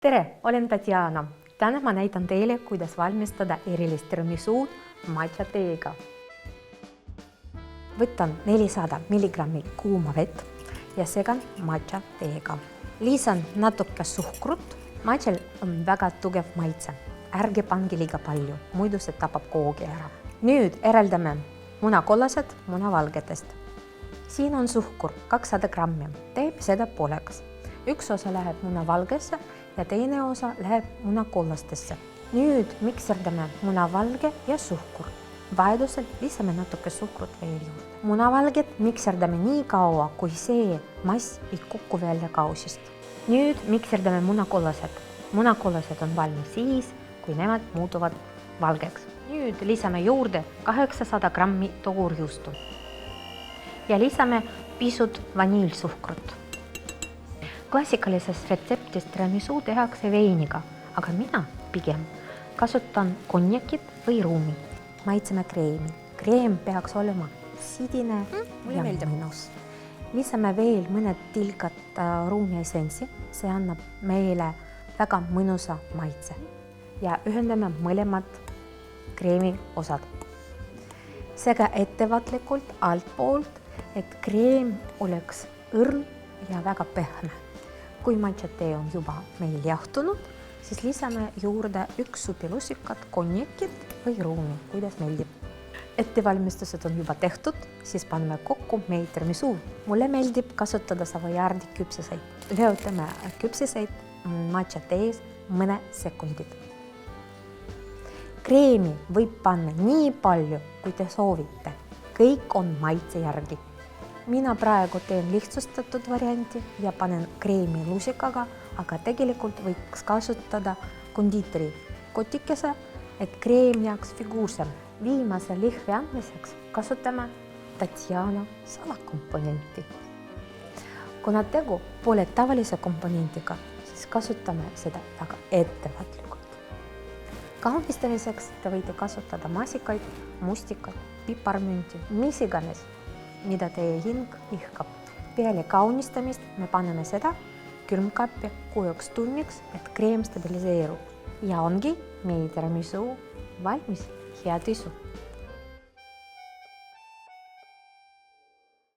Tere, olen Tatjana. Täna ma näitan teile, kuidas valmistada erilist tiramisud matcha teega. Võtan 400 mg kuuma vett ja segan matcha teega. Lisan natuke suhkrut. Matchal on väga tugev maitse. Ärge pange liiga palju, muidu see tapab koogi ära. Nüüd eraldame munakollased munavalgetest. Siin on suhkur 200 grammi. Teeb seda pooleks. Üks osa läheb munavalgesse ja teine osa läheb munakollastesse. Nüüd mikserdame munavalge ja suhkur. Vajadusel lisame natuke suhkrut veel juurde. Munavalget mikserdame nii kaua, kui see mass ei kukku välja kausist. Nüüd mikserdame munakollased. Munakollased on valmis siis, kui nemad muutuvad valgeks. Nüüd lisame juurde 800 grammi toorjuustu ja lisame pisut vaniilsuhkrut. Klassikalises retseptis tiramisu tehakse veiniga, aga mina pigem kasutan konjakit või ruumi. Maitseme kreemi. Kreem peaks olema sidine ja mõnus. Lisame veel mõned tilgad ruumi essentsi. See annab meile väga mõnusa maitse. Ja ühendame mõlemad kreemi osad. Seega ettevaatlikult altpoolt, et kreem oleks õrn ja väga pehme. Kui matcha tee on juba meil jahtunud, siis lisame juurde 1 supilusikat konjakit või ruumi, kuidas meeldib. Ettevalmistused on juba tehtud, siis paneme kokku meie tiramisu. Mulle meeldib kasutada savoiardi küpsiseid. Leotame küpsiseid matcha tees mõne sekundit. Kreemi võib panna nii palju, kui te soovite. Kõik on maitse järgi. Mina praegu teen lihtsustatud varianti ja panen kreemi lusikaga, aga tegelikult võiks kasutada kondiitri kotikese, et kreem jääks figuursem. Viimase lihvi andmiseks kasutame Tatjana salakomponenti. Kuna tegu pole tavalise komponentiga, siis kasutame seda väga ettevaatlikult. Kaunistamiseks te võite kasutada masikaid, mustikaid, piparmünti, mis iganes, mida teie hing ihkab. Peale kaunistamist me paneme seda külmkappi 6 tunniks, et kreem stabiliseerub. Ja ongi meie tiramisu valmis. Head isu!